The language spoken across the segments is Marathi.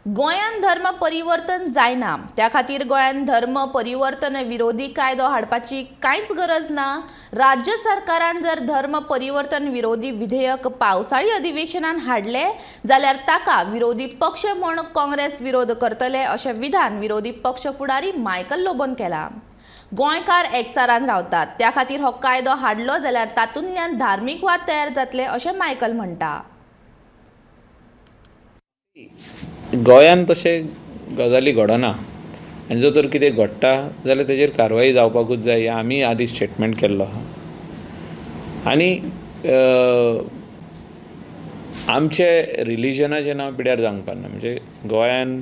गोंयान धर्म परिवर्तन जायना त्या खातीर गोंयान धर्म परिवर्तन विरोधी कायदो हाडपाची कांयच गरज ना। राज्य सरकारान जर धर्म परिवर्तन विरोधी विधेयक पावसाळी अधिवेशनान हाडले जाल्यार ताका विरोधी पक्ष म्हूण काँग्रेस विरोध करतले अशें विधान विरोधी पक्ष फुडारी मायकल लोबोन केला। गोंयकार एकचारान रावतात त्या खातीर हो कायदो हाडलो जाल्यार तातूंतल्यान धार्मीक वाद तयार जातले अशें मायकल म्हणटा। गोंयान तशें गजाली घडना आनी जो तर कितें घडटा जाल्यार तेजेर कारवाई जावपाकूच जाय हें आमी आदी स्टेटमेंट केल्लो आहा। आनी आमचे रिलीजनाचें नांव पिड्यार जावंक पारना। म्हणजे गोंयान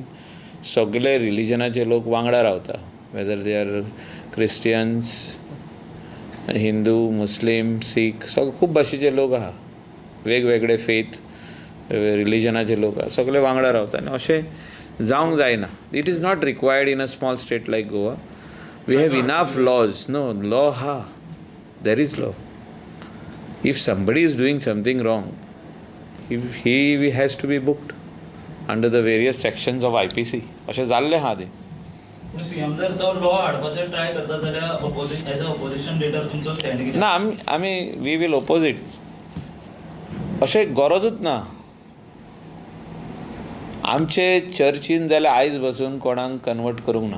सगळे रिलीजनाचे लोक वांगडा रावता, वेदर दे आर क्रिस्टियन्स, हिंदू, मुस्लीम, सीख, खूब भाशेचे लोक आहा, वेगवेगळे फेथ रिलीजनाचे लोक आहा, सगळे वांगडा रावता आनी अशें जावंक जायना। It is not required in a small state like Goa. We have enough laws. No law हा, there is law. If somebody is doing something wrong, he has to be booked under the various sections of IPC. अशें जाल्लें आहा आदी। सीएम जर तो लॉ हाडपाचो ट्राय करता जाल्यार एज अ ऑपोजिशन लिडर तुमचो स्टँड कितें? ना, आमी वी वील ओपोज इट। अशें गरजूच ना। आमचे चर्चीन जाल्यार आयज बसून कोणाक कन्वर्ट करूंक ना।